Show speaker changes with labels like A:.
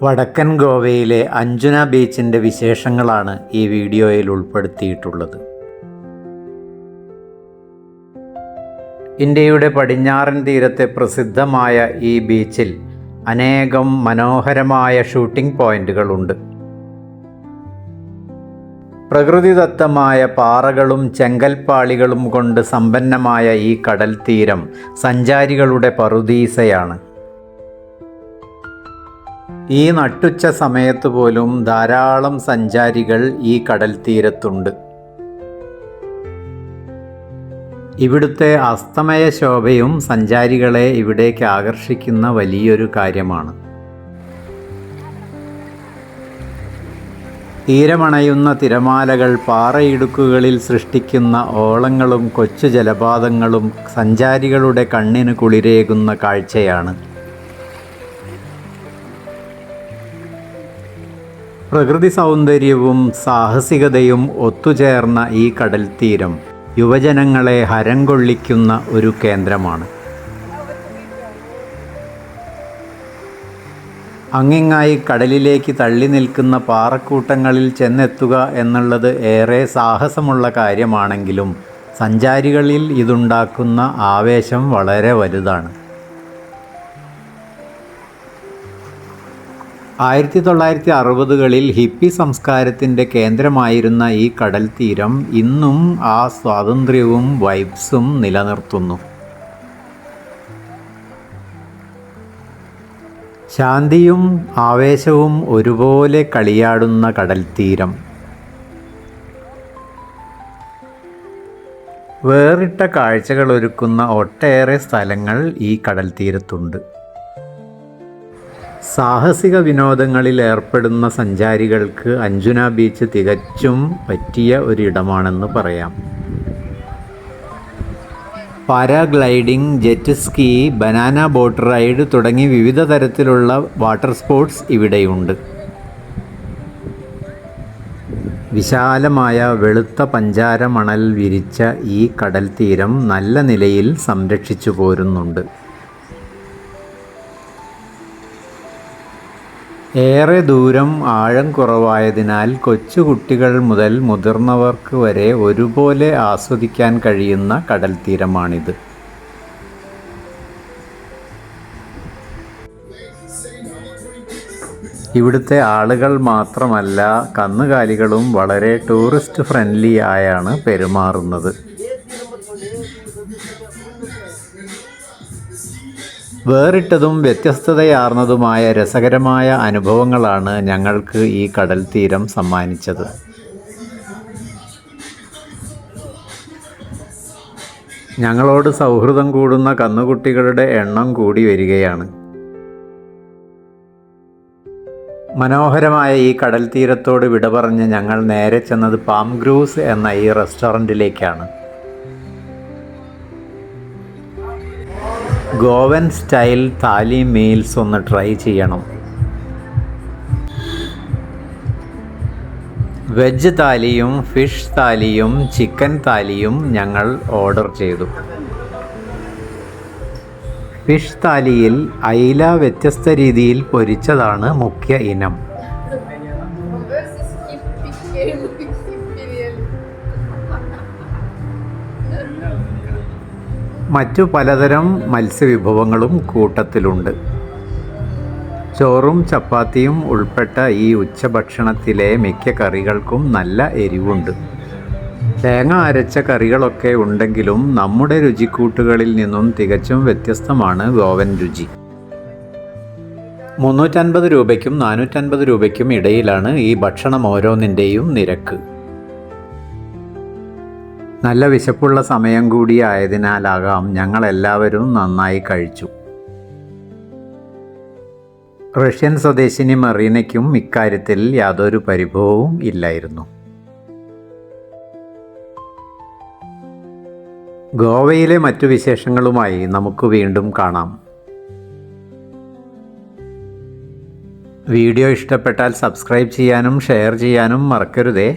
A: വടക്കൻ ഗോവയിലെ അഞ്ജുന ബീച്ചിൻ്റെ വിശേഷങ്ങളാണ് ഈ വീഡിയോയിൽ ഉൾപ്പെടുത്തിയിട്ടുള്ളത്. ഇന്ത്യയുടെ പടിഞ്ഞാറൻ തീരത്തെ പ്രസിദ്ധമായ ഈ ബീച്ചിൽ അനേകം മനോഹരമായ ഷൂട്ടിംഗ് പോയിന്റുകളുണ്ട്. പ്രകൃതിദത്തമായ പാറകളും ചെങ്കൽപ്പാളികളും കൊണ്ട് സമ്പന്നമായ ഈ കടൽ തീരം സഞ്ചാരികളുടെ പറുദീസയാണ്. ഈ നട്ടുച്ച സമയത്ത് പോലും ധാരാളം സഞ്ചാരികൾ ഈ കടൽ തീരത്തുണ്ട്. ഇവിടുത്തെ അസ്തമയ ശോഭയും സഞ്ചാരികളെ ഇവിടേക്ക് ആകർഷിക്കുന്ന വലിയൊരു കാര്യമാണ്. തീരമണയുന്ന തിരമാലകൾ പാറയിടുക്കുകളിൽ സൃഷ്ടിക്കുന്ന ഓളങ്ങളും കൊച്ചു ജലപാതങ്ങളും സഞ്ചാരികളുടെ കണ്ണിന് കുളിരേകുന്ന കാഴ്ചയാണ്. പ്രകൃതി സൗന്ദര്യവും സാഹസികതയും ഒത്തുചേർന്ന ഈ കടൽ തീരം യുവജനങ്ങളെ ഹരം കൊള്ളിക്കുന്ന ഒരു കേന്ദ്രമാണ്. അങ്ങിങ്ങായി കടലിലേക്ക് തള്ളി നിൽക്കുന്ന പാറക്കൂട്ടങ്ങളിൽ ചെന്നെത്തുക എന്നുള്ളത് ഏറെ സാഹസമുള്ള കാര്യമാണെങ്കിലും സഞ്ചാരികളിൽ ഇതുണ്ടാക്കുന്ന ആവേശം വളരെ വലുതാണ്. 1960കളിൽ ഹിപ്പി സംസ്കാരത്തിൻ്റെ കേന്ദ്രമായിരുന്ന ഈ കടൽ തീരം ഇന്നും ആ സ്വാതന്ത്ര്യവും വൈബ്സും നിലനിർത്തുന്നു. ശാന്തിയും ആവേശവും ഒരുപോലെ കളിയാടുന്ന കടൽ തീരം. വേറിട്ട കാഴ്ചകളൊരുക്കുന്ന ഒട്ടേറെ സ്ഥലങ്ങൾ ഈ കടൽ തീരത്തുണ്ട്. സാഹസിക വിനോദങ്ങളിൽ ഏർപ്പെടുന്ന സഞ്ചാരികൾക്ക് അഞ്ജുന ബീച്ച് തികച്ചും പറ്റിയ ഒരിടമാണെന്ന് പറയാം. Paragliding, jet ski, banana boat ride തുടങ്ങി വിവിധ തരത്തിലുള്ള വാട്ടർ സ്പോർട്സ് ഇവിടെയുണ്ട്. വിശാലമായ വെളുത്ത പഞ്ചാര മണൽ വിരിച്ച ഈ കടൽ തീരം നല്ല നിലയിൽ സംരക്ഷിച്ചു പോരുന്നുണ്ട്. ഏറെ ദൂരം ആഴം കുറവായതിനാൽ കൊച്ചുകുട്ടികൾ മുതൽ മുതിർന്നവർക്ക് വരെ ഒരുപോലെ ആസ്വദിക്കാൻ കഴിയുന്ന കടൽ തീരമാണിത്. ഇവിടുത്തെ ആളുകൾ മാത്രമല്ല, കന്നുകാലികളും വളരെ ടൂറിസ്റ്റ് ഫ്രണ്ട്ലി ആയാണ് പെരുമാറുന്നത്. വേറിട്ടതും വ്യത്യസ്തതയാർന്നതുമായ രസകരമായ അനുഭവങ്ങളാണ് ഞങ്ങൾക്ക് ഈ കടൽ തീരം സമ്മാനിച്ചത്. ഞങ്ങളോട് സൗഹൃദം കൂടുന്ന കന്നുകുട്ടികളുടെ എണ്ണം കൂടി വരികയാണ്. മനോഹരമായ ഈ കടൽ തീരത്തോട് വിട പറഞ്ഞ് ഞങ്ങൾ നേരെ ചെന്നത് പാം ഗ്രൂസ് എന്ന ഈ റെസ്റ്റോറൻറ്റിലേക്കാണ്. ഗോവൻ സ്റ്റൈൽ താലി മീൽസ് ഒന്ന് ട്രൈ ചെയ്യണം. വെജ് താലിയും ഫിഷ് താലിയും ചിക്കൻ താലിയും ഞങ്ങൾ ഓർഡർ ചെയ്തു. ഫിഷ് താലിയിൽ അയില വ്യത്യസ്ത രീതിയിൽ പൊരിച്ചതാണ് മുഖ്യ ഇനം. മറ്റു പലതരം മത്സ്യവിഭവങ്ങളും കൂട്ടത്തിലുണ്ട്. ചോറും ചപ്പാത്തിയും ഉൾപ്പെട്ട ഈ ഉച്ചഭക്ഷണത്തിലെ മിക്ക കറികൾക്കും നല്ല എരിവുണ്ട്. തേങ്ങ അരച്ച കറികളൊക്കെ ഉണ്ടെങ്കിലും നമ്മുടെ രുചിക്കൂട്ടുകളിൽ നിന്നും തികച്ചും വ്യത്യസ്തമാണ് ഗോവൻ രുചി. 350 രൂപയ്ക്കും 450 രൂപയ്ക്കും ഇടയിലാണ് ഈ ഭക്ഷണം ഓരോന്നിൻ്റെയും നിരക്ക്. നല്ല വിശപ്പുള്ള സമയം കൂടി ആയതിനാലാകാം ഞങ്ങളെല്ലാവരും നന്നായി കഴിച്ചു. റഷ്യൻ സ്വദേശിനി മെറീനയ്ക്കും ഇക്കാര്യത്തിൽ യാതൊരു പരിഭവവും ഇല്ലായിരുന്നു. ഗോവയിലെ മറ്റു വിശേഷങ്ങളുമായി നമുക്ക് വീണ്ടും കാണാം. വീഡിയോ ഇഷ്ടപ്പെട്ടാൽ സബ്സ്ക്രൈബ് ചെയ്യാനും ഷെയർ ചെയ്യാനും മറക്കരുതേ.